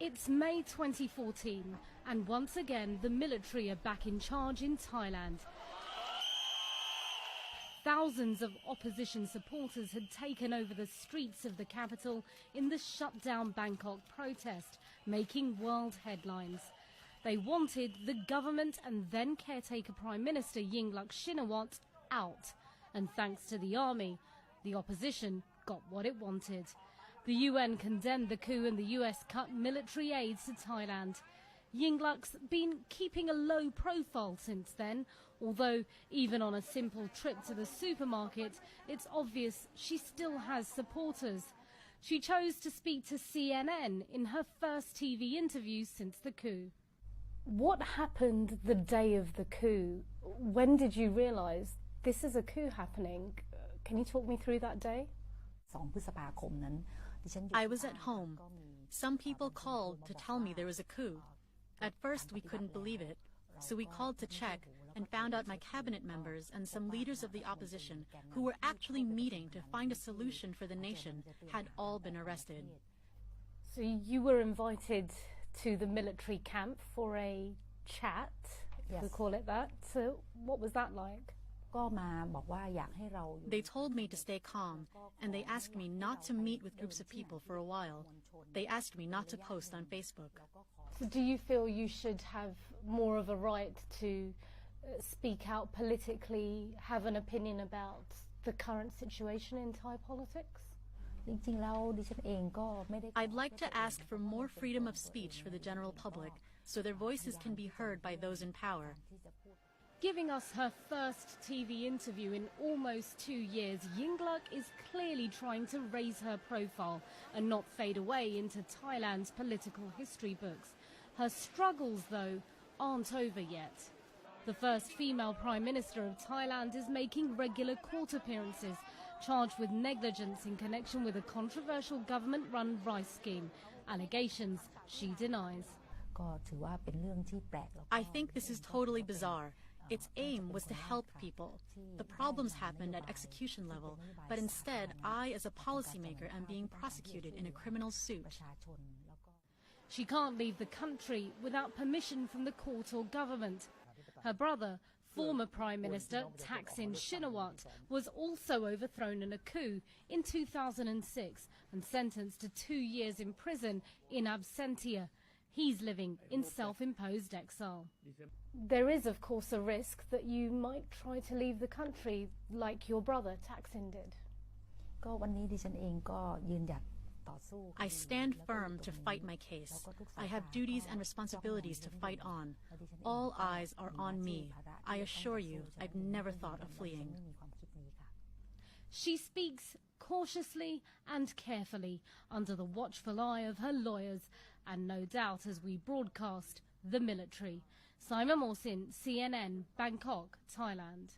It's May 2014, and once again the military are back in charge in Thailand. Thousands of opposition supporters had taken over the streets of the capital in the shut-down Bangkok protest, making world headlines. They wanted the government and then caretaker Prime Minister Yingluck Shinawatra out. And thanks to the army, the opposition got what it wanted. The UN condemned the coup and the US cut military aid to Thailand. Yingluck's been keeping a low profile since then, although even on a simple trip to the supermarket, it's obvious she still has supporters. She chose to speak to CNN in her first TV interview since the coup. What happened the day of the coup? When did you realise this is a coup happening? Can you talk me through that day? I was at home. Some people called to tell me there was a coup. At first we couldn't believe it, so we called to check and found out my cabinet members and some leaders of the opposition who were actually meeting to find a solution for the nation had all been arrested. So you were invited to the military camp for a chat, if we call it that. So what was that like? They told me to stay calm, and they asked me not to meet with groups of people for a while. They asked me not to post on Facebook. So do you feel you should have more of a right to speak out politically, have an opinion about the current situation in Thai politics? I'd like to ask for more freedom of speech for the general public, so their voices can be heard by those in power. Giving us her first TV interview in almost 2 years, Yingluck is clearly trying to raise her profile and not fade away into Thailand's political history books. Her struggles, though, aren't over yet. The first female Prime Minister of Thailand is making regular court appearances, charged with negligence in connection with a controversial government-run rice scheme, allegations she denies. I think this is totally bizarre. Its aim was to help people. The problems happened at execution level, but instead I, as a policymaker, am being prosecuted in a criminal suit. She can't leave the country without permission from the court or government. Her brother, former Prime Minister Thaksin Shinawatra, was also overthrown in a coup in 2006 and sentenced to 2 years in prison in absentia. He's living in self-imposed exile. There is, of course, a risk that you might try to leave the country like your brother Thaksin did. I stand firm to fight my case. I have duties and responsibilities to fight on. All eyes are on me. I assure you, I've never thought of fleeing. She speaks cautiously and carefully under the watchful eye of her lawyers and no doubt as we broadcast the military. Simon Morsin, CNN, Bangkok, Thailand.